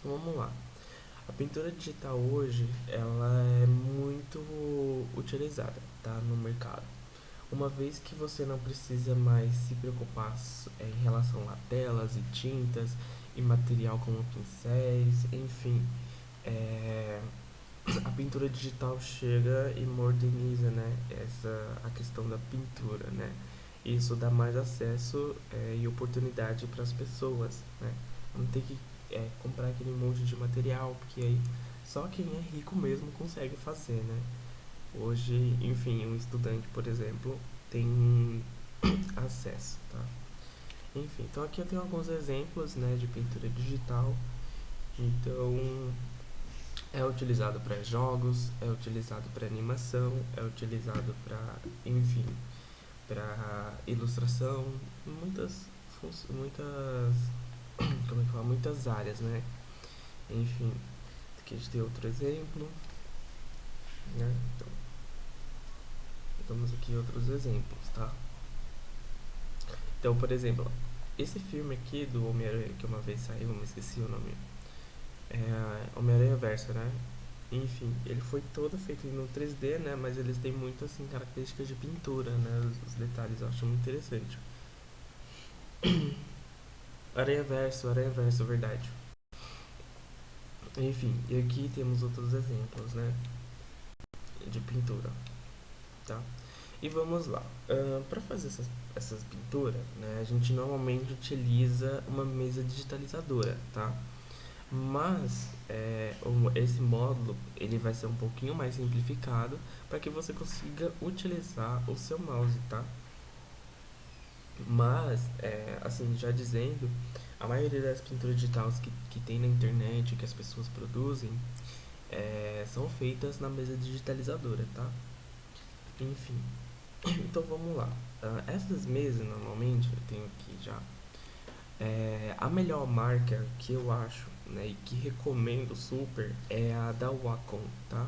Então vamos lá. A pintura digital hoje, ela é muito utilizada, tá, no mercado. Uma vez que você não precisa mais se preocupar em relação a telas e tintas e material como pincéis, enfim, é, a pintura digital chega e moderniza, né, a questão da pintura, né? Isso dá mais acesso e oportunidade para as pessoas, né? Não tem que comprar aquele monte de material, porque aí só quem é rico mesmo consegue fazer, né? Hoje, enfim, um estudante, por exemplo, tem acesso, tá? Enfim, então aqui eu tenho alguns exemplos, né, de pintura digital. Então, é utilizado para jogos, é utilizado para animação, é utilizado para, enfim, para ilustração, muitas, muitas, como é que fala, muitas áreas, né? Enfim, aqui a gente tem outro exemplo, né? Então, temos aqui outros exemplos, tá? Então, por exemplo, esse filme aqui do Homem-Aranha que uma vez saiu, me esqueci o nome, é Homem-Aranha Verso, né? Enfim, ele foi todo feito no 3D, né? Mas eles têm muitas assim, características de pintura, né? Os detalhes eu acho muito interessante. Aranha Verso, verdade. Enfim, e aqui temos outros exemplos, né? De pintura, tá? E vamos lá. Para fazer essas pinturas, né? A gente normalmente utiliza uma mesa digitalizadora, tá? Mas esse módulo ele vai ser um pouquinho mais simplificado para que você consiga utilizar o seu mouse, tá? Mas, assim, já dizendo, a maioria das pinturas digitais que tem na internet, que as pessoas produzem, são feitas na mesa digitalizadora, tá? Enfim, então vamos lá. Essas mesas, normalmente, eu tenho aqui já. A melhor marca que eu acho, né, e que recomendo super é a da Wacom, tá?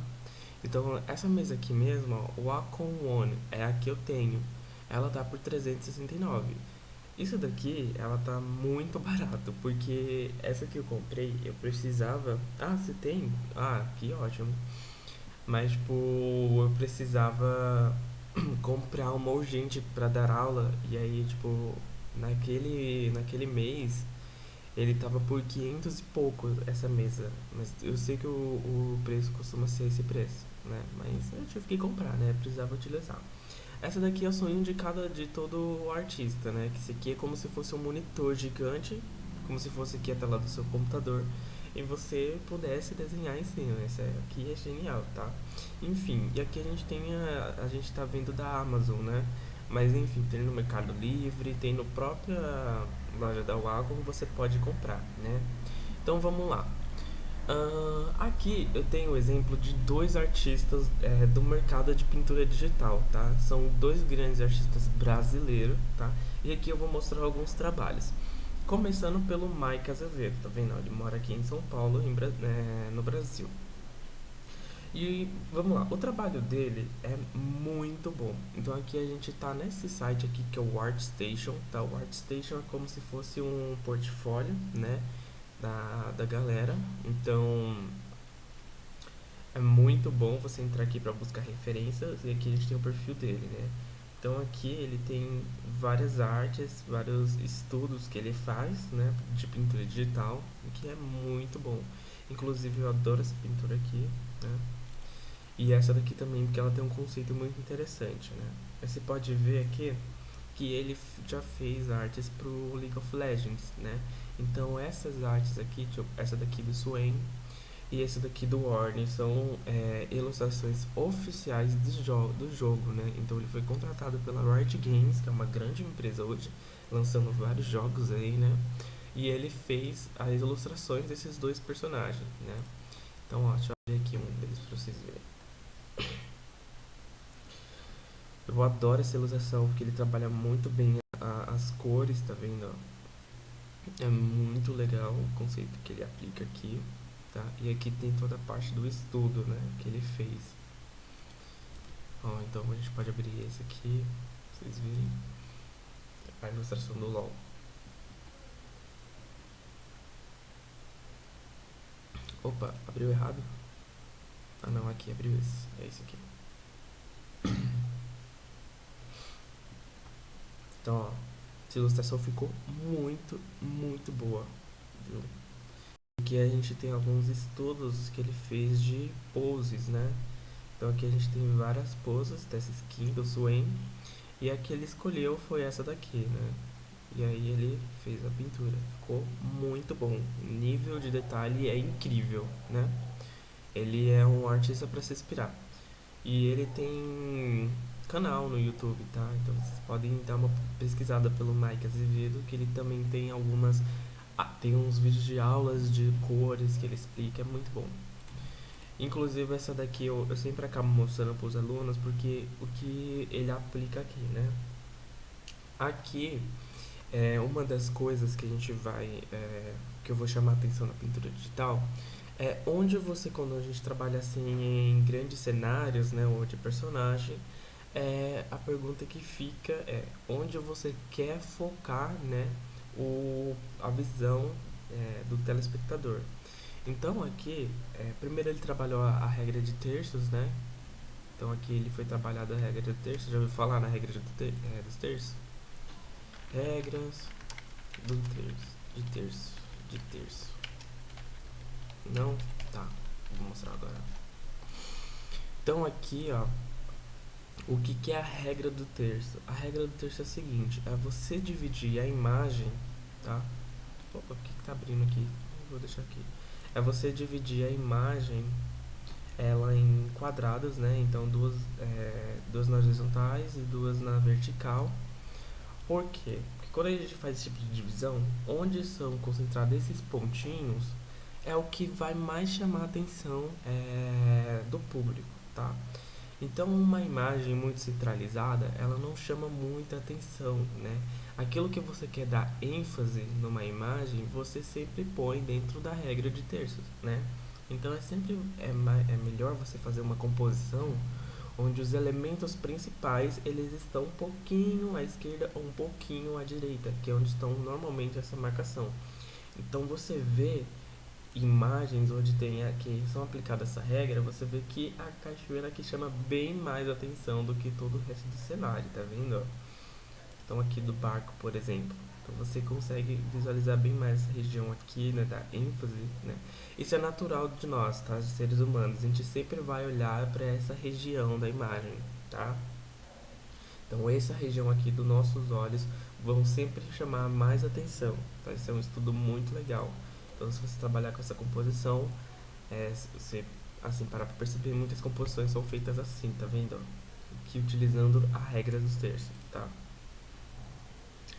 Então, essa mesa aqui mesmo, ó, o Wacom One, é a que eu tenho. Ela tá por 369. Isso daqui, ela tá muito barato, porque essa que eu comprei, eu precisava. Ah, você tem? Ah, que ótimo. Mas, tipo, eu precisava comprar uma urgente pra dar aula, e aí, tipo, naquele mês, ele tava por 500 e pouco essa mesa. Mas eu sei que o preço costuma ser esse preço, né? Mas eu tive que comprar, né? Precisava utilizar. Essa daqui é o sonho de de todo artista, né? Que esse aqui é como se fosse um monitor gigante, como se fosse aqui a tela do seu computador, e você pudesse desenhar em cima. Essa aqui é genial, tá? Enfim, e aqui a gente tem a gente tá vendo da Amazon, né? Mas enfim, tem no Mercado Livre, tem no própria loja da Wacom, você pode comprar, né? Então vamos lá. Aqui eu tenho o exemplo de dois artistas do mercado de pintura digital, tá? São dois grandes artistas brasileiros, tá? E aqui eu vou mostrar alguns trabalhos. Começando pelo Mike Azevedo, tá vendo? Ele mora aqui em São Paulo, no Brasil. E vamos lá, o trabalho dele é muito bom. Então aqui a gente tá nesse site aqui que é o ArtStation, tá? O ArtStation é como se fosse um portfólio, né? Da galera. Então é muito bom você entrar aqui para buscar referências e aqui a gente tem o perfil dele, né? Então aqui ele tem várias artes, vários estudos que ele faz, né, de pintura digital, o que é muito bom. Inclusive eu adoro essa pintura aqui, né? E essa daqui também, porque ela tem um conceito muito interessante, né? Você pode ver aqui que ele já fez artes pro League of Legends, né? Então essas artes aqui, tipo, essa daqui do Swain e esse daqui do Warner são ilustrações oficiais do jogo, né? Então ele foi contratado pela Riot Games, que é uma grande empresa hoje, lançando vários jogos aí, né? E ele fez as ilustrações desses dois personagens, né? Então, ó, deixa eu ver aqui um deles pra vocês verem. Eu adoro essa ilustração porque ele trabalha muito bem as cores, tá vendo? É muito legal o conceito que ele aplica aqui, tá? E aqui tem toda a parte do estudo, né, que ele fez. Ó, então a gente pode abrir esse aqui, pra vocês verem a ilustração do LOL. Opa, abriu errado? Ah não, aqui abriu esse. É esse aqui. Então, ó, essa ilustração ficou muito, muito boa, viu? Aqui a gente tem alguns estudos que ele fez de poses, né? Então aqui a gente tem várias poses dessa skin do Swain. E a que ele escolheu foi essa daqui, né? E aí ele fez a pintura. Ficou muito bom. O nível de detalhe é incrível, né? Ele é um artista para se inspirar. E ele tem canal no YouTube, tá? Então vocês podem dar uma pesquisada pelo Mike Azevedo, que ele também tem algumas. Tem uns vídeos de aulas de cores que ele explica, é muito bom. Inclusive essa daqui eu sempre acabo mostrando para os alunos porque o que ele aplica aqui, né? Aqui é uma das coisas que a gente que eu vou chamar a atenção na pintura digital é onde você, quando a gente trabalha assim em grandes cenários, né, ou de personagem, a pergunta que fica é onde você quer focar, né, a visão do telespectador. Então aqui, primeiro ele trabalhou a regra de terços, né? Então aqui ele foi trabalhado a regra de terços. Já ouviu falar na regra dos terços? Regras do terço, de terço. Não? Tá, vou mostrar agora. Então aqui, ó, o que é a regra do terço? A regra do terço é a seguinte, é você dividir a imagem, tá? Opa, o que tá abrindo aqui? Vou deixar aqui. É você dividir a imagem ela em quadrados, né? Então duas nas horizontais e duas na vertical. Por quê? Porque quando a gente faz esse tipo de divisão, onde são concentrados esses pontinhos é o que vai mais chamar a atenção do público, tá? Então uma imagem muito centralizada, ela não chama muita atenção, né? Aquilo que você quer dar ênfase numa imagem, você sempre põe dentro da regra de terços, né? Então é melhor você fazer uma composição onde os elementos principais eles estão um pouquinho à esquerda ou um pouquinho à direita, que é onde estão normalmente essa marcação. Então você vê imagens onde que são aplicadas essa regra, você vê que a cachoeira aqui chama bem mais atenção do que todo o resto do cenário, tá vendo? Então aqui do barco, por exemplo. Então você consegue visualizar bem mais essa região aqui, né, da ênfase, né? Isso é natural de nós, tá, de seres humanos. A gente sempre vai olhar para essa região da imagem, tá? Então essa região aqui dos nossos olhos vão sempre chamar mais atenção, tá? Isso é um estudo muito legal. Então se você trabalhar com essa composição, você assim parar para perceber, muitas composições são feitas assim, tá vendo? Que utilizando a regra dos terços, tá?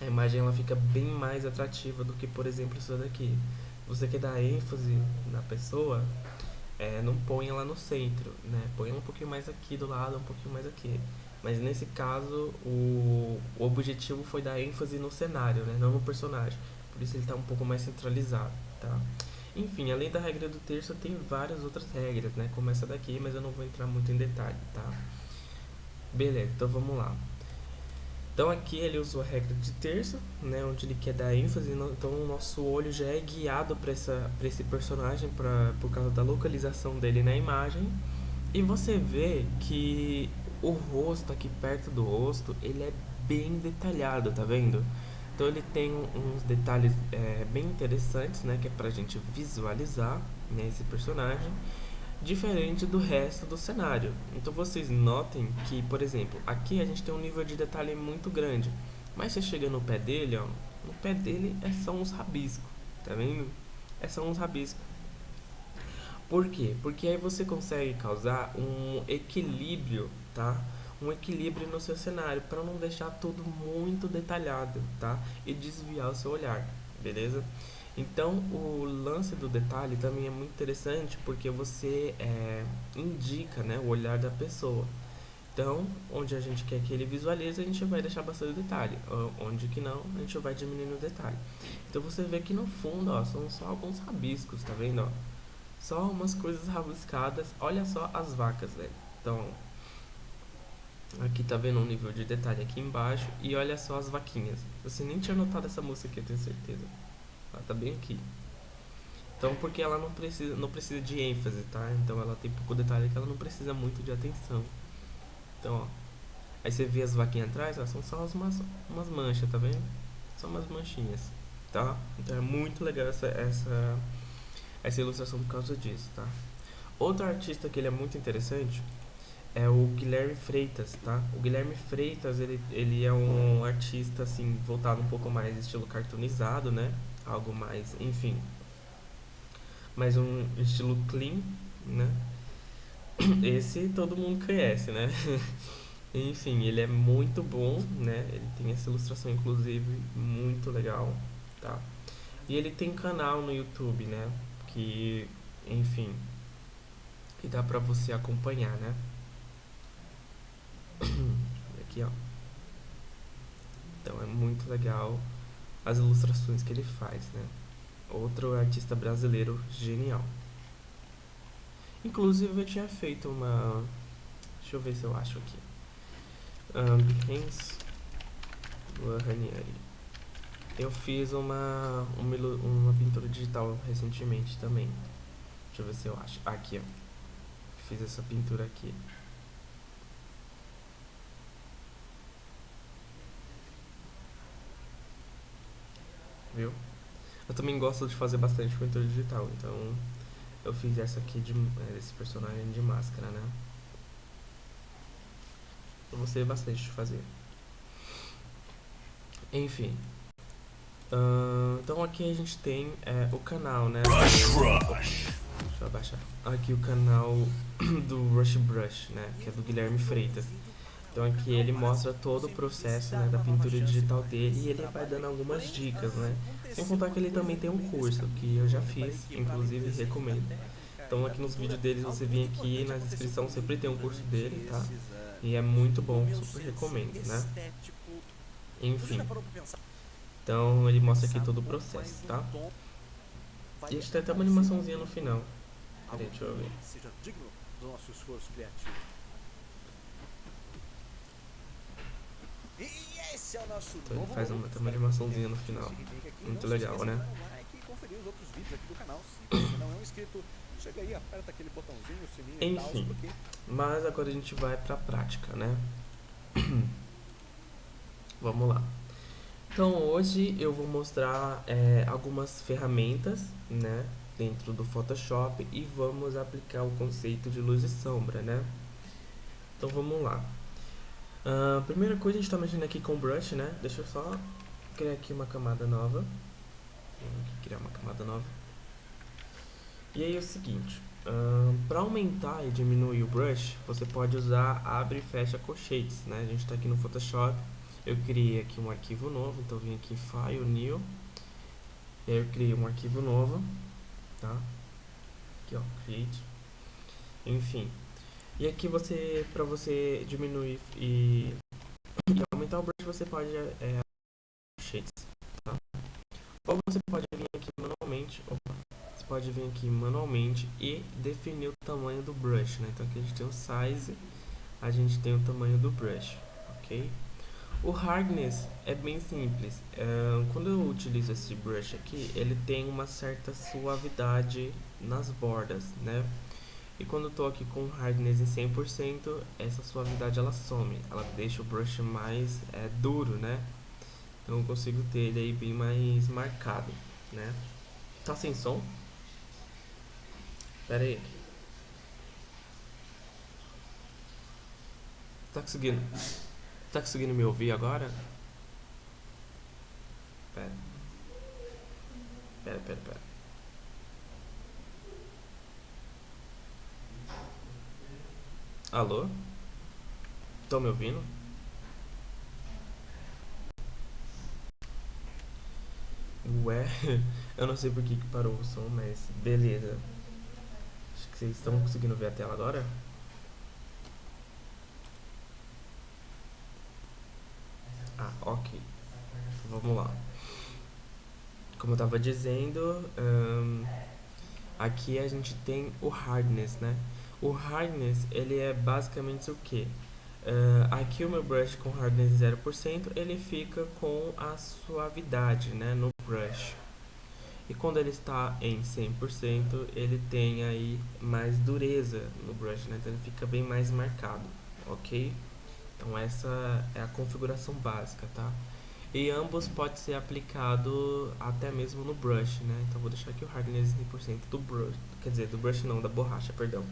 A imagem ela fica bem mais atrativa do que, por exemplo, isso daqui. Você quer dar ênfase na pessoa, não põe ela no centro, né? Põe ela um pouquinho mais aqui do lado, um pouquinho mais aqui. Mas nesse caso, o objetivo foi dar ênfase no cenário, né? Não no personagem. Por isso ele está um pouco mais centralizado, tá? Enfim, além da regra do terço, tem várias outras regras, né? Como essa daqui, mas eu não vou entrar muito em detalhe, tá? Beleza, então vamos lá. Então aqui ele usou a regra de terço, né, onde ele quer dar ênfase, então o nosso olho já é guiado para esse personagem por causa da localização dele na imagem. E você vê que o rosto aqui perto do rosto, ele é bem detalhado, tá vendo? Então ele tem uns detalhes bem interessantes, né, que é pra gente visualizar, né, esse personagem diferente do resto do cenário. Então vocês notem que, por exemplo, aqui a gente tem um nível de detalhe muito grande, mas você chega no pé dele, ó, no pé dele é só uns rabiscos, tá vendo? É só uns rabiscos. Por quê? Porque aí você consegue causar um equilíbrio, tá? Um equilíbrio no seu cenário para não deixar tudo muito detalhado, tá? E desviar o seu olhar, beleza? Então o lance do detalhe também é muito interessante porque você indica, né, o olhar da pessoa. Então, onde a gente quer que ele visualize, a gente vai deixar bastante detalhe. Onde que não, a gente vai diminuindo o detalhe. Então você vê que no fundo, ó, são só alguns rabiscos, tá vendo? Ó? Só umas coisas rabiscadas. Olha só as vacas, velho. Então, aqui tá vendo um nível de detalhe aqui embaixo. E olha só as vaquinhas. Você nem tinha notado essa moça aqui, eu tenho certeza. Ela tá bem aqui. Então, porque ela não precisa de ênfase, tá? Então ela tem pouco detalhe que ela não precisa muito de atenção. Então, ó, aí você vê as vaquinhas atrás, ó, são só umas manchas, tá vendo? São umas manchinhas, tá? Então é muito legal essa ilustração por causa disso, tá? Outro artista que ele é muito interessante é o Guilherme Freitas, tá? O Guilherme Freitas, ele é um artista, assim, voltado um pouco mais estilo cartoonizado, né? Algo mais, enfim, mais um estilo clean, né? Esse todo mundo conhece, né? Enfim, ele é muito bom, né? Ele tem essa ilustração, inclusive, muito legal, tá? E ele tem canal no YouTube, né? Que, enfim, que dá pra você acompanhar, né? Aqui, ó. Então é muito legal as ilustrações que ele faz, né? Outro artista brasileiro genial. Inclusive eu tinha feito uma. Deixa eu ver se eu acho aqui. Behance Ranieri. Eu fiz uma pintura digital recentemente também. Deixa eu ver se eu acho. Aqui, ó. Fiz essa pintura aqui. Viu? Eu também gosto de fazer bastante pintura digital, então eu fiz essa aqui esse personagem de máscara, né? Eu gostei bastante de fazer. Enfim. Então aqui a gente tem o canal, né? Deixa eu abaixar. Aqui o canal do Rush Brush, né? Que é do Guilherme Freitas. Então aqui ele mostra todo o processo, né, da pintura digital dele e ele vai dando algumas dicas, né? Sem contar que ele também tem um curso que eu já fiz, inclusive recomendo. Então aqui nos vídeos deles você vem aqui na descrição, sempre tem um curso dele, tá? E é muito bom, super recomendo, né? Enfim. Então ele mostra aqui todo o processo, tá? E a gente tem até uma animaçãozinha no final. Peraí, deixa eu ver. Então ele faz até uma animaçãozinha no final. Muito legal, né? Enfim, mas agora a gente vai pra prática, né? Vamos lá. Então hoje eu vou mostrar algumas ferramentas, né, dentro do Photoshop e vamos aplicar o conceito de luz e sombra, né? Então vamos lá. Primeira coisa, a gente está mexendo aqui com o brush, né? Deixa eu só criar aqui uma camada nova. Criar uma camada nova. E aí é o seguinte, para aumentar e diminuir o brush, você pode usar abre e fecha colchetes, né? A gente está aqui no Photoshop. Eu criei aqui um arquivo novo, então eu vim aqui em File, New. E aí eu criei um arquivo novo, tá? Aqui ó, Create. Enfim. E aqui para você diminuir e aumentar o brush, você pode shades, tá? Ou você pode vir aqui manualmente, você pode vir aqui manualmente e definir o tamanho do brush, né? Então aqui a gente tem o size, a gente tem o tamanho do brush, ok? O hardness é bem simples. Quando eu utilizo esse brush aqui, ele tem uma certa suavidade nas bordas, né? E quando eu tô aqui com hardness em 100%, essa suavidade ela some. Ela deixa o brush mais duro, né? Então eu consigo ter ele aí bem mais marcado, né? Tá sem som? Pera aí. Tá conseguindo? Tá conseguindo me ouvir agora? Pera. Pera. Alô? Estão me ouvindo? Ué, eu não sei por que parou o som, mas beleza. Acho que vocês estão conseguindo ver a tela agora? Ah, ok. Vamos lá. Como eu tava dizendo, aqui a gente tem o hardness, né? O hardness, ele é basicamente o que? Aqui o meu brush com hardness 0%, ele fica com a suavidade, né, no brush. E quando ele está em 100%, ele tem aí mais dureza no brush, né? Então ele fica bem mais marcado, ok? Então essa é a configuração básica, tá? E ambos pode ser aplicado até mesmo no brush, né? Então vou deixar aqui o hardness 100% do brush, quer dizer, do brush não, da borracha, perdão.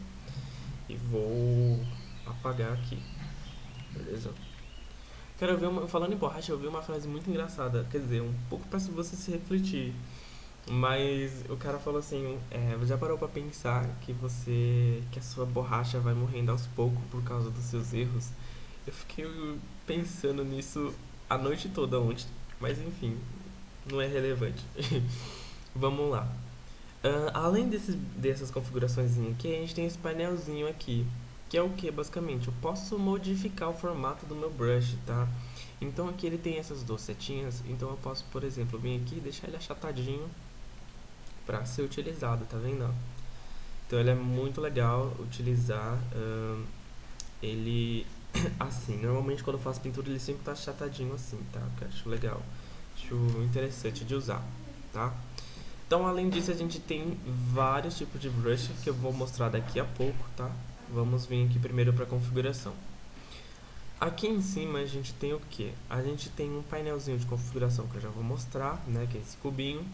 E vou apagar aqui, beleza? Quero ver falando em borracha, eu vi uma frase muito engraçada, quer dizer, um pouco para você se refletir. Mas o cara falou assim, já parou pra pensar que a sua borracha vai morrendo aos poucos por causa dos seus erros? Eu fiquei pensando nisso a noite toda ontem, mas enfim, não é relevante. Vamos lá. Além dessas configurações aqui, a gente tem esse painelzinho aqui, que é o que basicamente? Eu posso modificar o formato do meu brush, tá? Então aqui ele tem essas duas setinhas, então eu posso, por exemplo, vir aqui e deixar ele achatadinho para ser utilizado, tá vendo? Então ele é muito legal utilizar ele assim. Normalmente quando eu faço pintura ele sempre tá achatadinho assim, tá? Que eu acho legal, acho interessante de usar, tá? Então além disso a gente tem vários tipos de brush que eu vou mostrar daqui a pouco, tá? Vamos vir aqui primeiro para configuração. Aqui em cima a gente tem o que? A gente tem um painelzinho de configuração que eu já vou mostrar, né? Que é esse cubinho.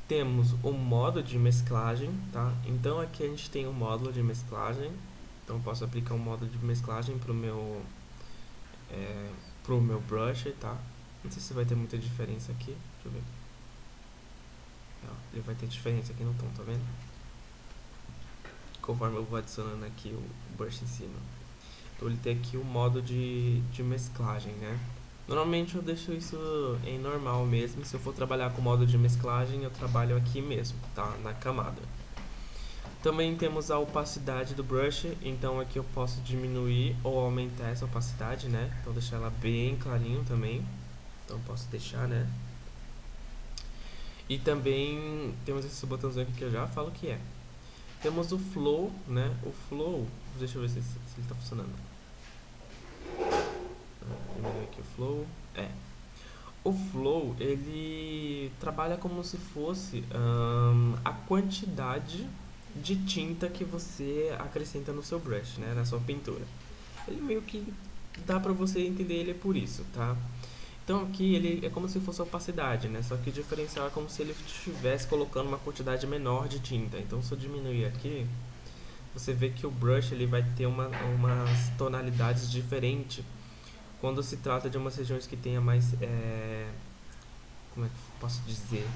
Temos o modo de mesclagem, tá? Então aqui a gente tem o módulo de mesclagem. Então eu posso aplicar um módulo de mesclagem pro meu brush, tá? Não sei se vai ter muita diferença aqui. Deixa eu ver. Não, ele vai ter diferença aqui no tom, tá vendo? Conforme eu vou adicionando aqui o brush em cima. Então ele tem aqui o modo de mesclagem, né? Normalmente eu deixo isso em normal mesmo. Se eu for trabalhar com modo de mesclagem, eu trabalho aqui mesmo, tá? Na camada. Também temos a opacidade do brush, então aqui eu posso diminuir ou aumentar essa opacidade, né? Então deixar ela bem clarinho também. Então eu posso deixar, né? E também temos esse botãozinho aqui que eu já falo que é. Temos o flow, né? O flow, deixa eu ver se ele tá funcionando. Diminuir aqui o flow. O flow, ele trabalha como se fosse a quantidade de tinta que você acrescenta no seu brush, né, na sua pintura. Ele meio que dá pra você entender ele por isso, tá? Então aqui ele é como se fosse a opacidade, né? Só que o diferencial é como se ele estivesse colocando uma quantidade menor de tinta. Então se eu diminuir aqui, você vê que o brush ele vai ter umas tonalidades diferentes quando se trata de umas regiões que tenha mais, como é que eu posso dizer?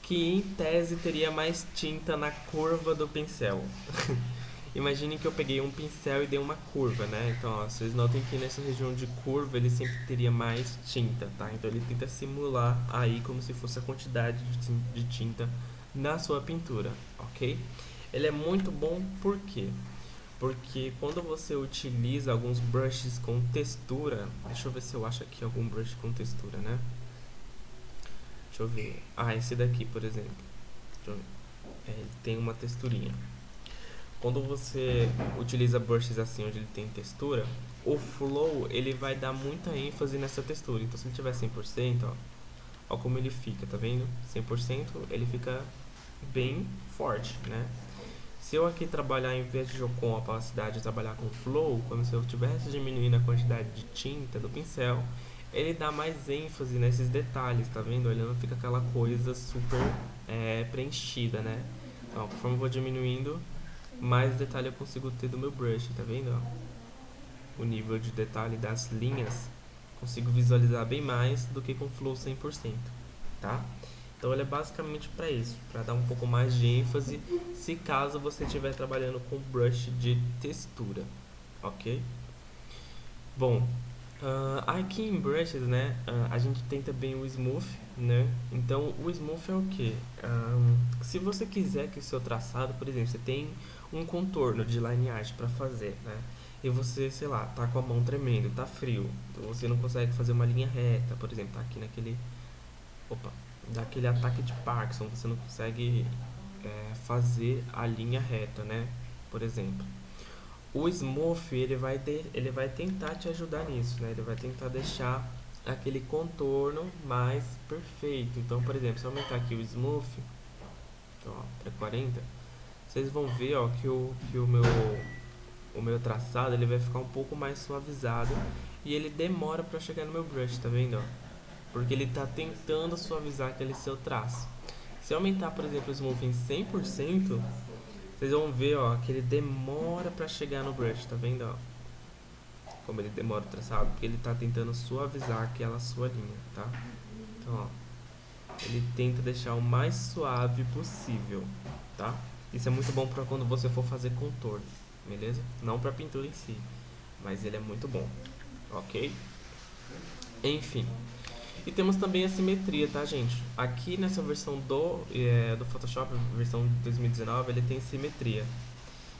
Que em tese teria mais tinta na curva do pincel. Imagine que eu peguei um pincel e dei uma curva, né? Então, ó, vocês notem que nessa região de curva ele sempre teria mais tinta, tá? Então ele tenta simular aí como se fosse a quantidade de tinta na sua pintura, ok? Ele é muito bom por quê? Porque quando você utiliza alguns brushes com textura, deixa eu ver se eu acho aqui algum brush com textura, né? Deixa eu ver. Esse daqui, por exemplo. Deixa eu ver. Ele tem uma texturinha. Quando você utiliza brushes assim, onde ele tem textura, o flow, ele vai dar muita ênfase nessa textura. Então, se ele tiver 100%, ó como ele fica, tá vendo? 100%, ele fica bem forte, né? Se eu aqui trabalhar, em vez de com a opacidade, trabalhar com flow, como se eu estivesse diminuindo a quantidade de tinta do pincel, ele dá mais ênfase nesses detalhes, tá vendo? Ele não fica aquela coisa super preenchida, né? Então, conforme eu vou diminuindo, mais detalhe eu consigo ter do meu brush, tá vendo? O nível de detalhe das linhas, consigo visualizar bem mais do que com flow 100%, tá? Então ele é basicamente para isso, para dar um pouco mais de ênfase, se caso você estiver trabalhando com brush de textura, ok? Bom, aqui em brushes, né, a gente tem também o smooth, né? Então o smooth é o que? Se você quiser que o seu traçado, por exemplo, você tem um contorno de line art para fazer, né? E você, sei lá, tá com a mão tremendo, tá frio, então você não consegue fazer uma linha reta, por exemplo, tá aqui naquele, daquele ataque de Parkinson, você não consegue fazer a linha reta, né? Por exemplo. O Smooth, ele vai tentar te ajudar nisso, né? Ele vai tentar deixar aquele contorno mais perfeito. Então, por exemplo, se eu aumentar aqui o Smooth, Então, ó, para 40, vocês vão ver, ó, que o meu traçado ele vai ficar um pouco mais suavizado e ele demora para chegar no meu brush, tá vendo, ó? Porque ele tá tentando suavizar aquele seu traço. Se eu aumentar, por exemplo, o smooth em 100%, vocês vão ver, ó, que ele demora para chegar no brush, tá vendo, ó? Como ele demora o traçado, porque ele tá tentando suavizar aquela sua linha, tá? Então, ó, ele tenta deixar o mais suave possível, tá? Isso é muito bom para quando você for fazer contorno, beleza? Não para pintura em si, mas ele é muito bom, ok? Enfim, e temos também a simetria, tá, gente? Aqui nessa versão do Photoshop, versão 2019, ele tem simetria.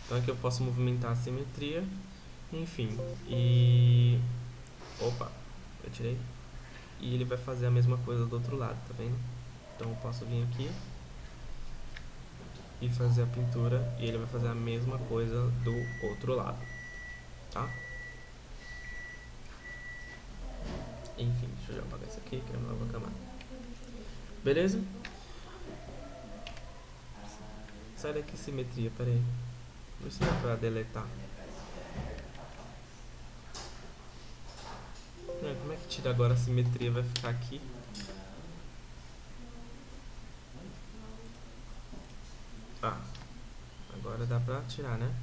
Então aqui eu posso movimentar a simetria, enfim, e... Opa, eu tirei. E ele vai fazer a mesma coisa do outro lado, tá vendo? Então eu posso vir aqui e fazer a pintura e ele vai fazer a mesma coisa do outro lado, tá? Enfim, deixa eu já apagar isso aqui, que é uma nova camada. Beleza? Sai daqui, simetria, pera aí. Vê se dá pra deletar. Como é que tira agora a simetria? Vai ficar aqui. Ah, agora dá pra tirar, né?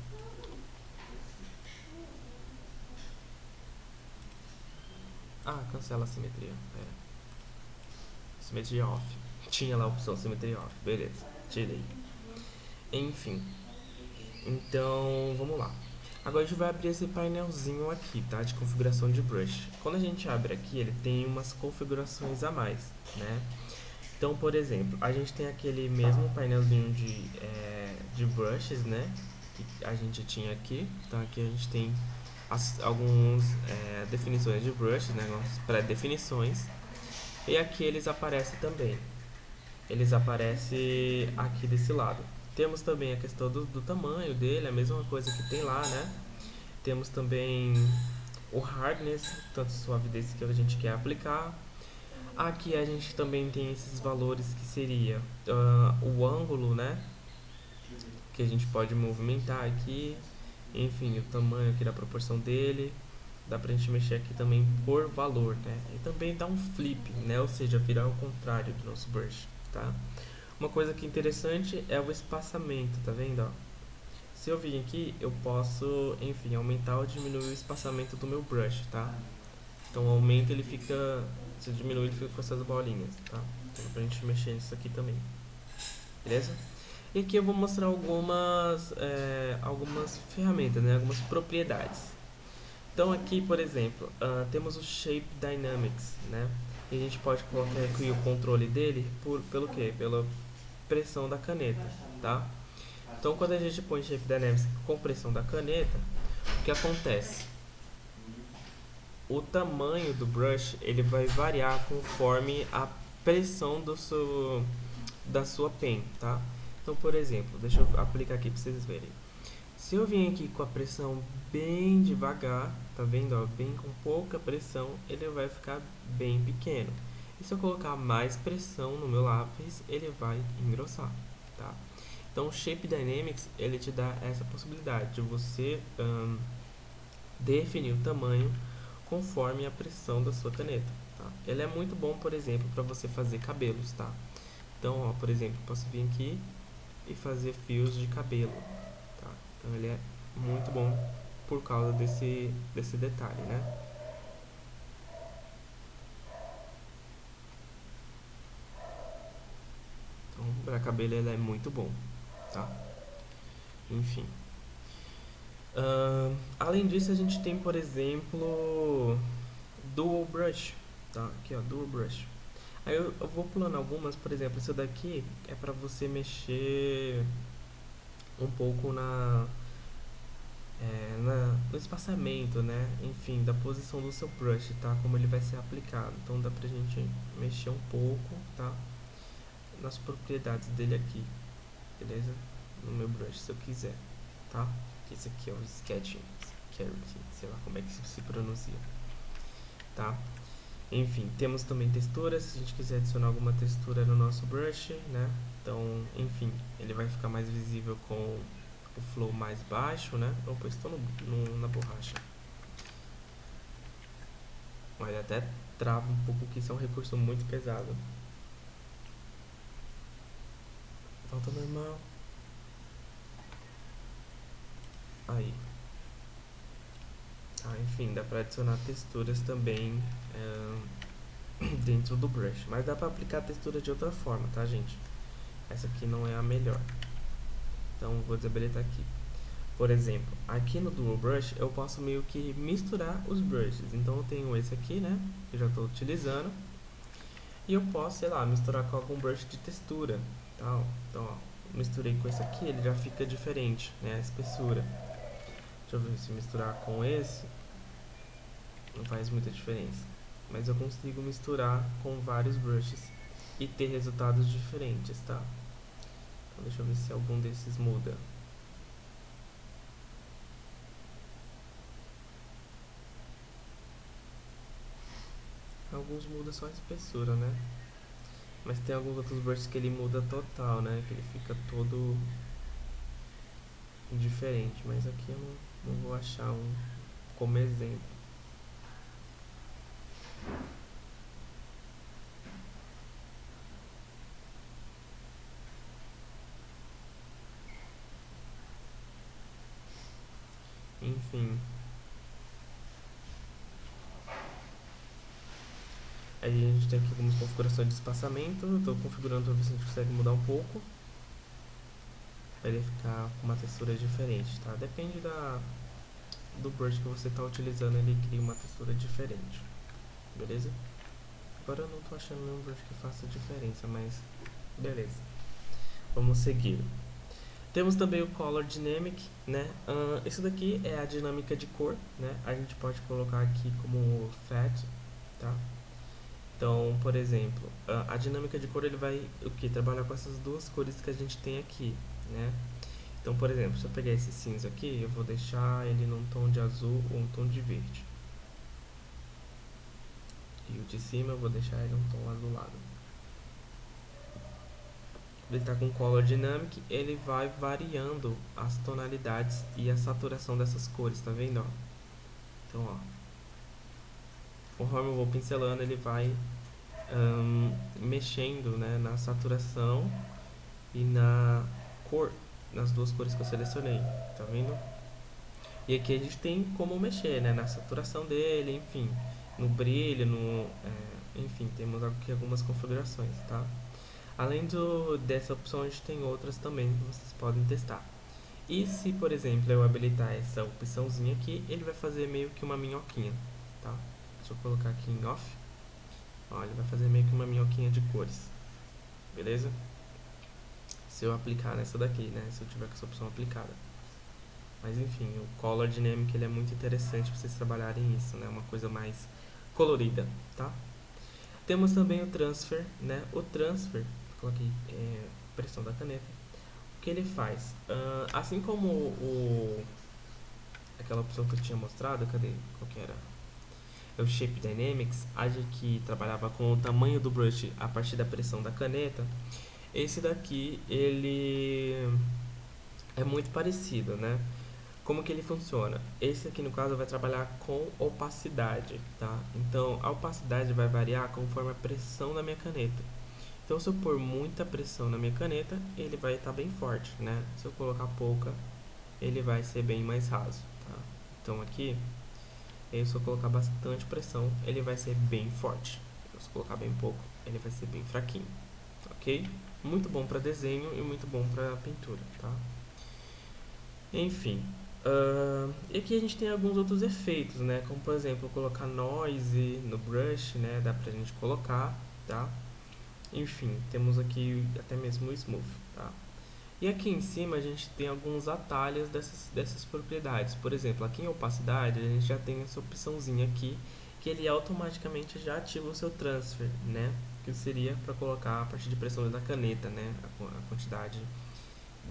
Ah, cancela a simetria. Pera. Simetria off. Tinha lá a opção simetria off. Beleza, tirei. Enfim. Então, vamos lá. Agora a gente vai abrir esse painelzinho aqui, tá? De configuração de brush. Quando a gente abre aqui, ele tem umas configurações a mais, né? Então, por exemplo, a gente tem aquele mesmo painelzinho de brushes, né? Que a gente tinha aqui. Então aqui a gente tem algumas definições de brushes, né? Algumas pré-definições. E aqui eles aparecem também. Eles aparecem aqui desse lado. Temos também a questão do tamanho dele, a mesma coisa que tem lá, né? Temos também o hardness, tanto suavidez que a gente quer aplicar. Aqui a gente também tem esses valores que seria o ângulo, né? Que a gente pode movimentar aqui. Enfim, o tamanho aqui da proporção dele. Dá pra gente mexer aqui também por valor, né? E também dá um flip, né? Ou seja, virar ao contrário do nosso brush, tá? Uma coisa que é interessante é o espaçamento, tá vendo, ó? Se eu vir aqui, eu posso, enfim, aumentar ou diminuir o espaçamento do meu brush, tá? Então aumenta, ele fica, se diminui, ele fica com essas bolinhas, tá? Então dá pra gente mexer nisso aqui também, beleza? E aqui eu vou mostrar algumas ferramentas, né? Algumas propriedades. Então aqui, por exemplo, temos o Shape Dynamics, né? E a gente pode colocar aqui o controle dele pelo quê? Pela pressão da caneta, tá? Então quando a gente põe Shape Dynamics com pressão da caneta, o que acontece? O tamanho do brush ele vai variar conforme a pressão da sua pen, tá? Então, por exemplo, deixa eu aplicar aqui para vocês verem. Se eu vim aqui com a pressão bem devagar, tá vendo? Ó, bem com pouca pressão, ele vai ficar bem pequeno. E se eu colocar mais pressão no meu lápis, ele vai engrossar, tá? Então, o Shape Dynamics ele te dá essa possibilidade de você definir o tamanho conforme a pressão da sua caneta, tá? Ele é muito bom, por exemplo, para você fazer cabelos, tá? Então, ó, por exemplo, posso vir aqui e fazer fios de cabelo, tá? Então ele é muito bom por causa desse detalhe, né? Então, para cabelo ele é muito bom, tá? Enfim. Além disso, a gente tem, por exemplo, Dual Brush, tá? Aqui, ó, Dual Brush. Aí eu vou pulando algumas, por exemplo, isso daqui é para você mexer um pouco no espaçamento, né? Enfim, da posição do seu brush, tá? Como ele vai ser aplicado. Então dá pra gente mexer um pouco, tá? Nas propriedades dele aqui, beleza? No meu brush, se eu quiser, tá? Esse aqui é o Sketching, sei lá como é que se pronuncia, tá? Enfim, temos também texturas, se a gente quiser adicionar alguma textura no nosso brush, né? Então, enfim, ele vai ficar mais visível com o flow mais baixo, né? Opa, estou na borracha. Ele até trava um pouco, que isso é um recurso muito pesado. Volta normal. Aí. Enfim, dá pra adicionar texturas também dentro do brush. Mas dá pra aplicar a textura de outra forma, tá, gente? Essa aqui não é a melhor. Então, vou desabilitar aqui. Por exemplo, aqui no Dual Brush eu posso meio que misturar os brushes. Então eu tenho esse aqui, né, que eu já estou utilizando. E eu posso, sei lá, misturar com algum brush de textura, tal. Então, ó, misturei com esse aqui, ele já fica diferente, né, a espessura. Deixa eu ver se misturar com esse, não faz muita diferença. Mas eu consigo misturar com vários brushes e ter resultados diferentes, tá? Então deixa eu ver se algum desses muda. Alguns mudam só a espessura, né? Mas tem alguns outros brushes que ele muda total, né? Que ele fica todo diferente. Mas aqui eu não vou achar um como exemplo. Enfim. Aí a gente tem aqui algumas configurações de espaçamento. Eu tô configurando para ver se a gente consegue mudar um pouco. Para ele ficar com uma textura diferente, tá? Depende do brush que você está utilizando, ele cria uma textura diferente. Beleza? Agora eu não tô achando nenhum brush que faça diferença, mas beleza. Vamos seguir. Temos também o Color Dynamic, né? Isso daqui é a dinâmica de cor, né? A gente pode colocar aqui como Fat, tá? Então, por exemplo, a dinâmica de cor ele vai trabalhar com essas duas cores que a gente tem aqui, né? Então, por exemplo, se eu pegar esse cinza aqui, eu vou deixar ele num tom de azul ou um tom de verde. E o de cima eu vou deixar ele num tom azulado. Ele está com Color Dynamic, ele vai variando as tonalidades e a saturação dessas cores, tá vendo? Ó? Então, ó, conforme eu vou pincelando, ele vai mexendo, né, na saturação e na cor, nas duas cores que eu selecionei, tá vendo? E aqui a gente tem como mexer, né, na saturação dele, enfim, no brilho, enfim, temos aqui algumas configurações, tá? Além dessa opção, a gente tem outras também que vocês podem testar. E se, por exemplo, eu habilitar essa opçãozinha aqui, ele vai fazer meio que uma minhoquinha, tá? Deixa eu colocar aqui em off. Ó, ele vai fazer meio que uma minhoquinha de cores, beleza? Se eu aplicar nessa daqui, né? Se eu tiver com essa opção aplicada. Mas enfim, o Color Dynamic ele é muito interessante para vocês trabalharem isso, né? Uma coisa mais colorida, tá? Temos também o Transfer, né? O Transfer, coloquei pressão da caneta. O que ele faz? Assim como aquela opção que eu tinha mostrado, cadê? Qual que era? O Shape Dynamics, a que trabalhava com o tamanho do brush a partir da pressão da caneta. Esse daqui, ele é muito parecido, né? Como que ele funciona? Esse aqui no caso vai trabalhar com opacidade, tá? Então a opacidade vai variar conforme a pressão da minha caneta. Então se eu pôr muita pressão na minha caneta, ele vai estar bem forte, né? Se eu colocar pouca, ele vai ser bem mais raso, tá? Então aqui, se eu colocar bastante pressão, ele vai ser bem forte. Se eu colocar bem pouco, ele vai ser bem fraquinho, ok? Muito bom para desenho e muito bom para pintura, tá? Enfim, e aqui a gente tem alguns outros efeitos, né? Como por exemplo, colocar noise no brush, né? Dá pra gente colocar, tá? Enfim, temos aqui até mesmo o smooth, tá? E aqui em cima a gente tem alguns atalhos dessas propriedades. Por exemplo, aqui em opacidade a gente já tem essa opçãozinha aqui, que ele automaticamente já ativa o seu transfer, né? Que seria para colocar a partir de pressão da caneta, né? A quantidade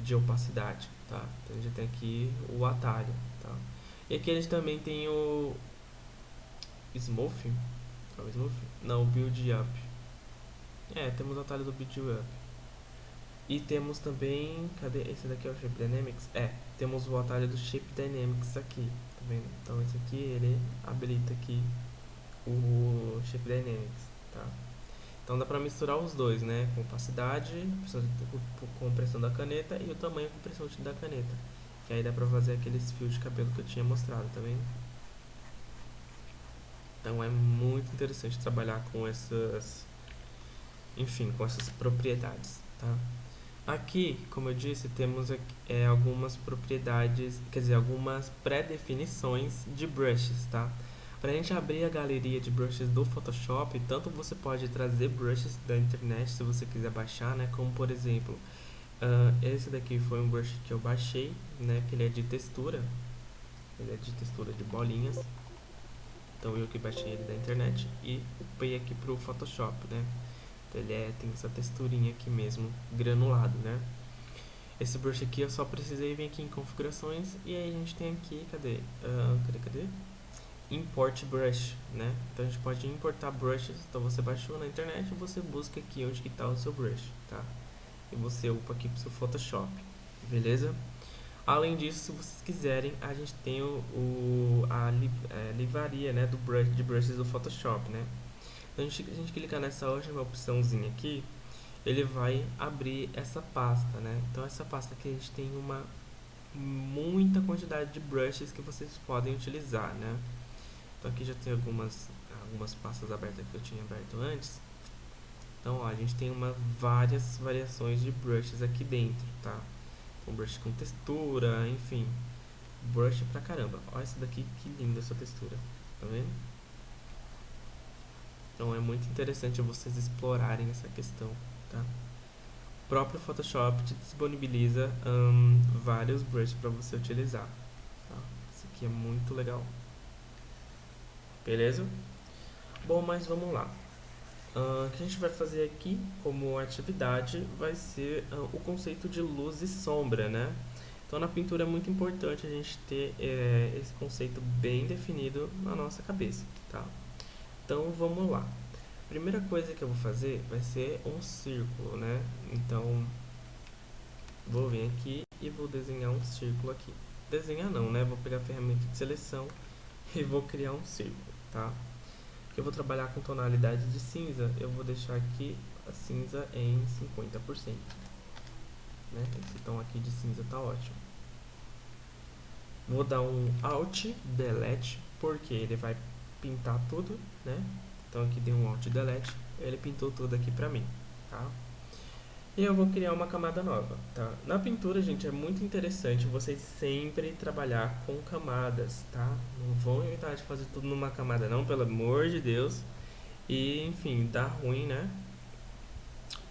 de opacidade, tá? Então a gente tem aqui o atalho, tá? E aqui a gente também tem o smooth, É o mesmo fio. Não, o Build Up. Temos o atalho do Build Up. E temos também, cadê? Esse daqui é o Shape Dynamics? Temos o atalho do Shape Dynamics aqui, tá vendo? Então esse aqui, ele habilita aqui o Shape Dynamics, tá? Então dá pra misturar os dois, né? Com opacidade, com pressão da caneta e o tamanho com pressão da caneta. Que aí dá pra fazer aqueles fios de cabelo que eu tinha mostrado, tá vendo? Então é muito interessante trabalhar com essas, enfim, com essas propriedades, tá? Aqui, como eu disse, temos algumas propriedades, quer dizer, algumas pré-definições de brushes, tá? Para a gente abrir a galeria de brushes do Photoshop, tanto você pode trazer brushes da internet, se você quiser baixar, né? Como, por exemplo, esse daqui foi um brush que eu baixei, né? Que ele é de textura, de bolinhas. Então eu que baixei ele da internet e upei aqui pro Photoshop, né? Então ele tem essa texturinha aqui mesmo, granulado, né? Esse brush aqui eu só precisei vir aqui em configurações e aí a gente tem aqui, cadê? Import brush, né? Então a gente pode importar brushes. Então você baixou na internet e você busca aqui onde que tá o seu brush, tá? E você upa aqui pro seu Photoshop, beleza? Além disso, se vocês quiserem, a gente tem a livraria, né, de brushes do Photoshop, né? Então a gente clicar nessa última opçãozinha aqui, ele vai abrir essa pasta, né? Então essa pasta aqui a gente tem muita quantidade de brushes que vocês podem utilizar, né? Então aqui já tem algumas pastas abertas que eu tinha aberto antes. Então ó, a gente tem várias variações de brushes aqui dentro, tá? Um brush com textura, enfim, brush pra caramba. Olha essa daqui, que linda essa textura, tá vendo? Então é muito interessante vocês explorarem essa questão, tá? O próprio Photoshop te disponibiliza vários brushes para você utilizar, tá? Isso aqui é muito legal. Beleza? Bom, mas vamos lá. O que a gente vai fazer aqui como atividade vai ser o conceito de luz e sombra, né? Então na pintura é muito importante a gente ter esse conceito bem definido na nossa cabeça, tá? Então vamos lá. A primeira coisa que eu vou fazer vai ser um círculo, né? Então vou vir aqui e vou desenhar um círculo aqui. Desenhar não, né? Vou pegar a ferramenta de seleção e vou criar um círculo, tá? Eu vou trabalhar com tonalidade de cinza, eu vou deixar aqui a cinza em 50%, né? Esse tom aqui de cinza tá ótimo. Vou dar um Alt Delete, porque ele vai pintar tudo, né? Então aqui dei um Alt Delete, ele pintou tudo aqui pra mim, tá? E eu vou criar uma camada nova, tá? Na pintura, gente, é muito interessante vocês sempre trabalhar com camadas, tá? Não vão inventar de fazer tudo numa camada não, pelo amor de Deus. E, enfim, dá ruim, né?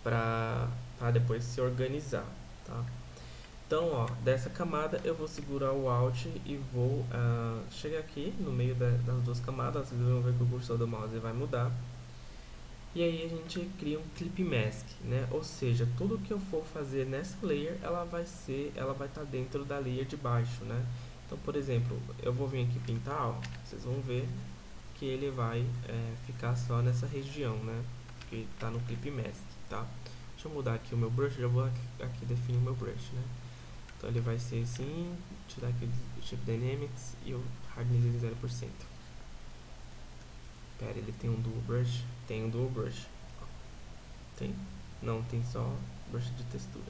Pra depois se organizar, tá? Então, ó, dessa camada eu vou segurar o Alt e vou chegar aqui no meio das duas camadas. Vocês vão ver que o cursor do mouse vai mudar. E aí a gente cria um Clip Mask, né? Ou seja, tudo que eu for fazer nessa layer, ela vai estar dentro da layer de baixo, né? Então, por exemplo, eu vou vir aqui pintar, ó, vocês vão ver que ele vai ficar só nessa região, né? Que está no Clip Mask, tá? Deixa eu mudar aqui o meu brush, já vou aqui definir o meu brush, né? Então ele vai ser assim, tirar aqui o Shape Dynamics e o Hardness em 0%. Pera, ele tem um Dual Brush? Tem um Dual Brush. Tem? Não, tem só brush de textura.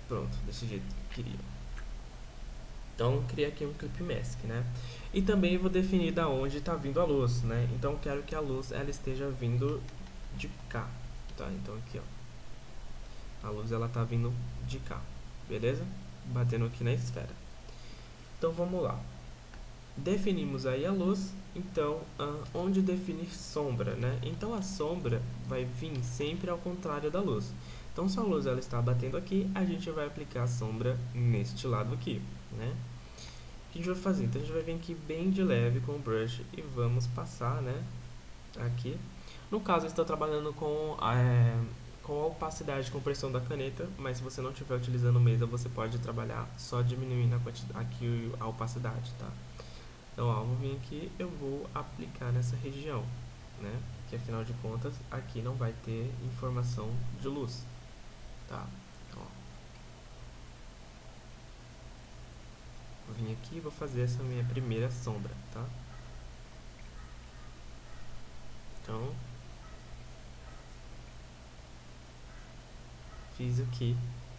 Pronto, desse jeito que eu queria. Então, criei aqui um Clip Mask, né? E também vou definir da onde está vindo a luz, né? Então, quero que a luz ela esteja vindo de cá, tá? Então, aqui, ó. A luz ela tá vindo de cá, beleza? Batendo aqui na esfera. Então, vamos lá. Definimos aí a luz, então, onde definir sombra, né? Então, a sombra vai vir sempre ao contrário da luz. Então, se a luz ela está batendo aqui, a gente vai aplicar a sombra neste lado aqui, né? O que a gente vai fazer? Então, a gente vai vir aqui bem de leve com o brush e vamos passar, né? Aqui. No caso, eu estou trabalhando com a opacidade de compressão da caneta, mas se você não estiver utilizando mesa, você pode trabalhar só diminuindo aqui a opacidade, tá? Então, ó, vou vir aqui, eu vou aplicar nessa região, né? Que afinal de contas, aqui não vai ter informação de luz, tá? Ó, vou vir aqui e vou fazer essa minha primeira sombra, tá? Então, fiz aqui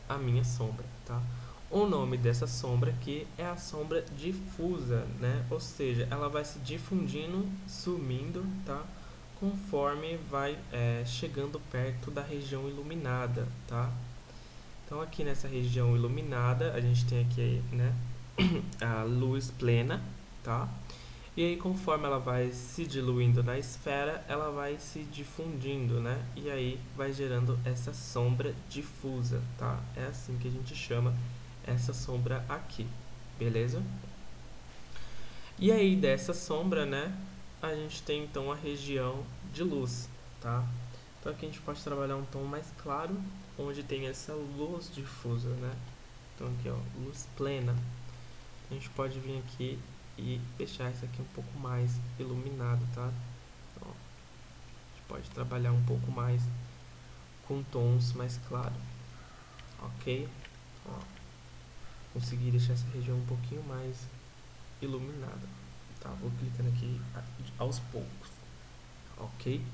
a minha sombra, tá? O nome dessa sombra aqui é a sombra difusa, né? Ou seja, ela vai se difundindo, sumindo, tá? Conforme vai chegando perto da região iluminada, tá? Então aqui nessa região iluminada, a gente tem aqui, né, a luz plena, tá? E aí conforme ela vai se diluindo na esfera, ela vai se difundindo, né? E aí vai gerando essa sombra difusa, tá? É assim que a gente chama essa sombra aqui, beleza? E aí dessa sombra, né, a gente tem então a região de luz, tá? Então aqui a gente pode trabalhar um tom mais claro, onde tem essa luz difusa, né? Então aqui, ó, luz plena. A gente pode vir aqui e deixar isso aqui um pouco mais iluminado, tá? Então, ó, a gente pode trabalhar um pouco mais com tons mais claros, ok? Ó, consegui deixar essa região um pouquinho mais iluminada, tá? Vou clicando aqui aos poucos, ok?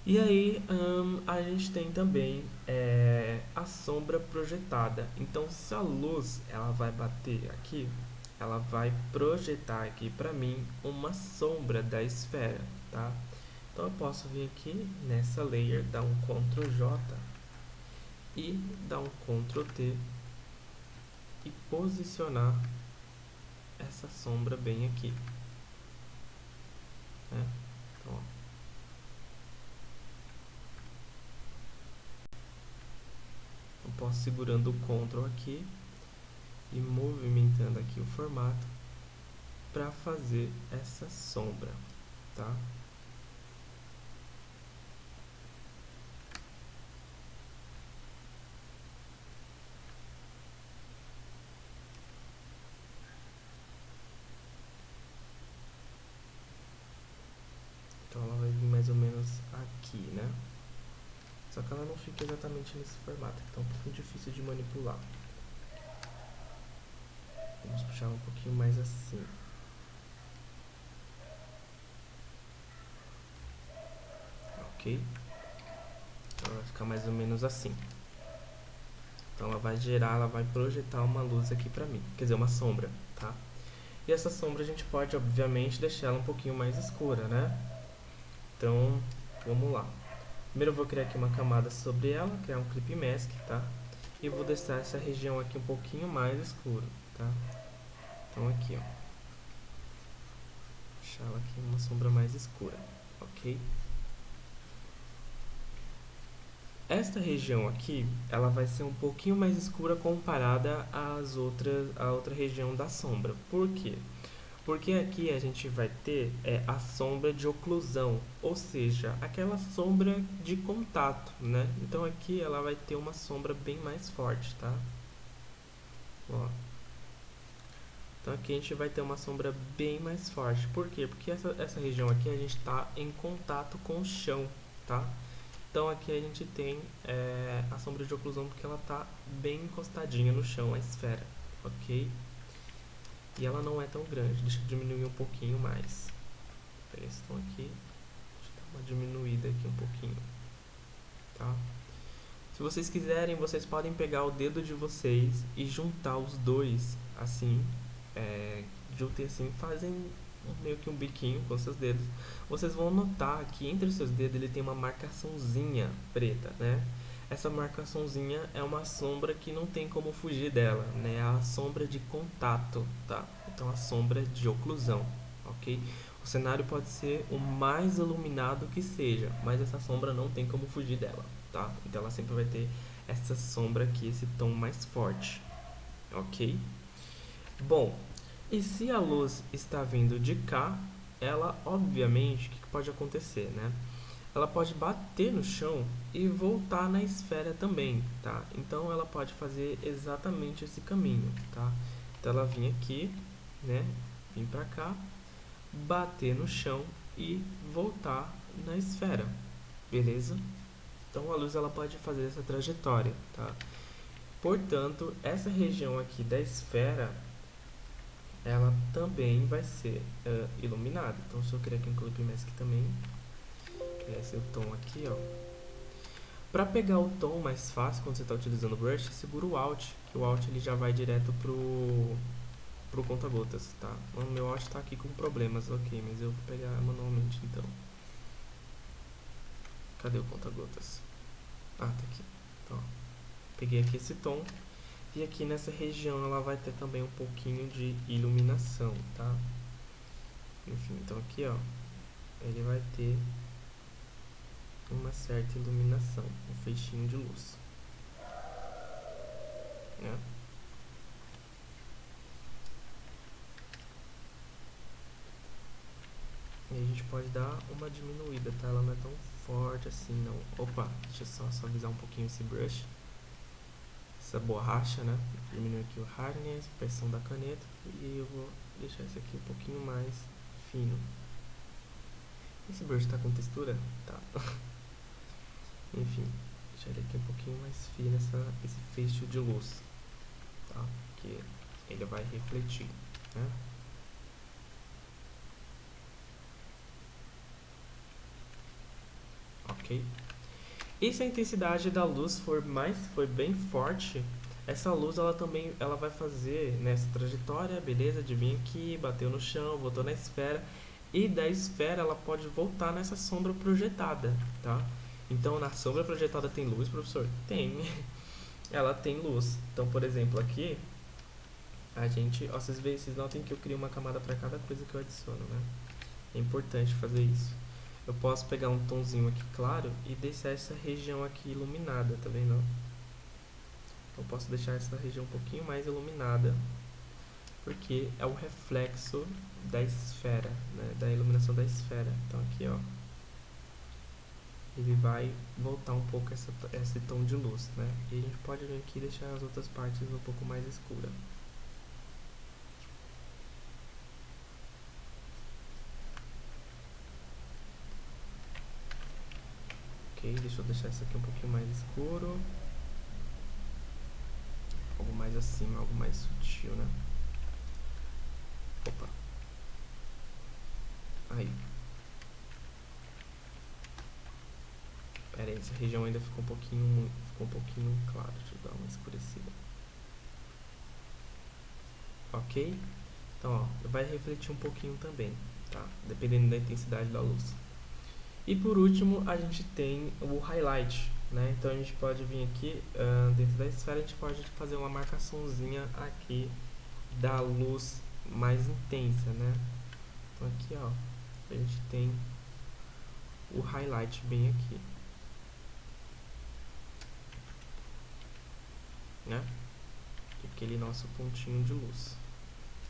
E aí a gente tem também a sombra projetada. Então se a luz ela vai bater aqui, ela vai projetar aqui para mim uma sombra da esfera, tá? Então eu posso vir aqui nessa layer, dar um Ctrl J e dar um Ctrl T e posicionar essa sombra bem aqui, né? Então, ó, eu posso segurando o Ctrl aqui e movimentando aqui o formato para fazer essa sombra, tá? Então ela vai vir mais ou menos aqui, né? Só que ela não fica exatamente nesse formato, que tá um pouquinho difícil de manipular. Vamos puxar um pouquinho mais assim. Ok? Então ela vai ficar mais ou menos assim. Então ela vai gerar, ela vai projetar uma luz aqui pra mim, quer dizer, uma sombra, tá? E essa sombra a gente pode, obviamente, deixar ela um pouquinho mais escura, né? Então, vamos lá. Primeiro eu vou criar aqui uma camada sobre ela, criar um Clip Mask, tá? E vou deixar essa região aqui um pouquinho mais escuro, tá? Então aqui, ó. Deixar ela aqui uma sombra mais escura, ok? Esta região aqui, ela vai ser um pouquinho mais escura comparada à outra região da sombra. Por quê? Porque aqui a gente vai ter a sombra de oclusão, ou seja, aquela sombra de contato, né? Então aqui ela vai ter uma sombra bem mais forte, tá? Ó. Então aqui a gente vai ter uma sombra bem mais forte. Por quê? Porque essa região aqui a gente está em contato com o chão, tá? Então aqui a gente tem a sombra de oclusão porque ela está bem encostadinha no chão, a esfera, ok? E ela não é tão grande, deixa eu diminuir um pouquinho mais. Eles estão aqui, deixa eu dar uma diminuída aqui um pouquinho, tá? Se vocês quiserem, vocês podem pegar o dedo de vocês e juntar os dois, assim, juntem assim, fazem meio que um biquinho com seus dedos. Vocês vão notar que entre os seus dedos ele tem uma marcaçãozinha preta, né? Essa marcaçãozinha é uma sombra que não tem como fugir dela, né? É a sombra de contato, tá? Então a sombra de oclusão, ok? O cenário pode ser o mais iluminado que seja, mas essa sombra não tem como fugir dela, tá? Então ela sempre vai ter essa sombra aqui, esse tom mais forte, ok? Bom, e se a luz está vindo de cá, ela obviamente, o que pode acontecer, né? Ela pode bater no chão e voltar na esfera também, tá? Então ela pode fazer exatamente esse caminho, tá? Então ela vem aqui, né? vir pra cá, bater no chão e voltar na esfera, beleza? Então a luz ela pode fazer essa trajetória, tá? Portanto, essa região aqui da esfera, ela também vai ser iluminada. Então se eu criar aqui um Clip Mask também, criar esse tom aqui, ó. Para pegar o tom mais fácil quando você está utilizando o brush, segura o Alt, que o Alt ele já vai direto pro conta-gotas, tá? O meu Alt está aqui com problemas, ok, mas eu vou pegar manualmente então. Cadê o conta-gotas? Ah, tá aqui. Então, ó, peguei aqui esse tom e aqui nessa região ela vai ter também um pouquinho de iluminação, tá? Enfim, então aqui, ó, ele vai ter uma certa iluminação, um feixinho de luz, né? E a gente pode dar uma diminuída, tá? Ela não é tão forte assim, não. Opa, deixa eu só suavizar um pouquinho esse brush, essa borracha, né? Diminuir aqui o hardness, pressão da caneta, e eu vou deixar esse aqui um pouquinho mais fino. Esse brush tá com textura? Tá. Enfim, deixar ele aqui um pouquinho mais fino, esse feixe de luz, tá? Que ele vai refletir, né? Ok? E se a intensidade da luz for bem forte, essa luz ela também vai fazer nessa trajetória, beleza? De vir aqui, bateu no chão, voltou na esfera, e da esfera ela pode voltar nessa sombra projetada, tá? Então na sombra projetada tem luz, professor? Tem. Ela tem luz. Então, por exemplo, aqui a gente, ó, vocês notem que eu crio uma camada para cada coisa que eu adiciono, né? É importante fazer isso. Eu posso pegar um tomzinho aqui claro e deixar essa região aqui iluminada, tá vendo? Eu posso deixar essa região um pouquinho mais iluminada, porque é o reflexo da esfera, né? Da iluminação da esfera. Então aqui, ó, ele vai voltar um pouco esse tom de luz, né? E a gente pode vir aqui e deixar as outras partes um pouco mais escuras. Ok, deixa eu deixar isso aqui um pouquinho mais escuro. Algo mais acima, algo mais sutil, né? Opa. Aí. Pera aí, essa região ainda ficou um pouquinho claro. Deixa eu dar uma escurecida. Ok? Então, ó, vai refletir um pouquinho também, tá? Dependendo da intensidade da luz. E por último, a gente tem o highlight, né? Então a gente pode vir aqui, dentro da esfera, a gente pode fazer uma marcaçãozinha aqui da luz mais intensa, né? Então aqui, ó, a gente tem o highlight bem aqui, né? Aquele nosso pontinho de luz.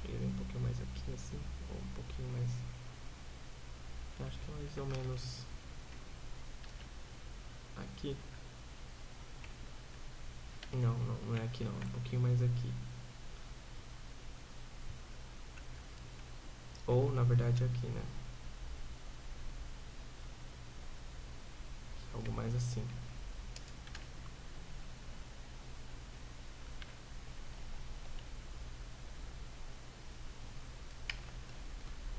Ele vem um pouquinho mais aqui, assim, ou um pouquinho mais... Acho que mais ou menos aqui. Não é aqui não, é um pouquinho mais aqui. Ou, na verdade, aqui, né? Algo mais assim.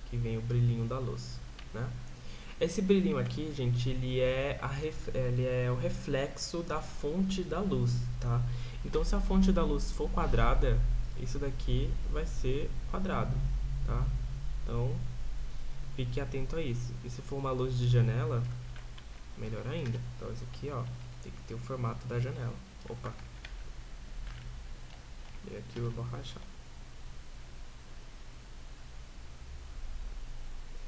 Aqui vem o brilhinho da luz, né? Esse brilhinho aqui, gente, ele é o reflexo da fonte da luz, tá? Então, se a fonte da luz for quadrada, isso daqui vai ser quadrado, tá? Então, fique atento a isso. E se for uma luz de janela, melhor ainda. Então, esse aqui, ó, tem que ter o formato da janela. Opa! E aqui eu vou rachar.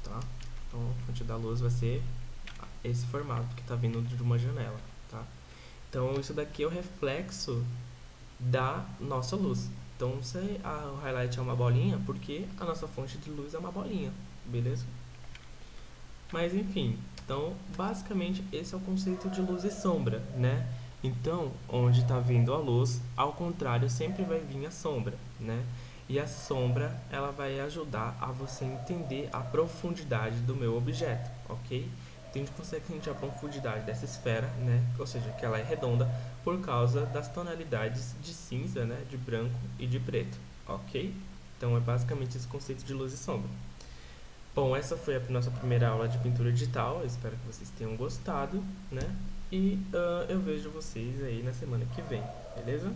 Tá? Então, a fonte da luz vai ser esse formato que está vindo de uma janela, tá? Então, isso daqui é o reflexo da nossa luz. Então, se o highlight é uma bolinha, porque a nossa fonte de luz é uma bolinha, beleza? Mas, enfim, então, basicamente, esse é o conceito de luz e sombra, né? Então, onde está vindo a luz, ao contrário, sempre vai vir a sombra, né? E a sombra, ela vai ajudar a você entender a profundidade do meu objeto, ok? Então a gente consegue sentir a profundidade dessa esfera, né? Ou seja, que ela é redonda por causa das tonalidades de cinza, né? De branco e de preto, ok? Então é basicamente esse conceito de luz e sombra. Bom, essa foi a nossa primeira aula de pintura digital. Eu espero que vocês tenham gostado, né? E eu vejo vocês aí na semana que vem, beleza?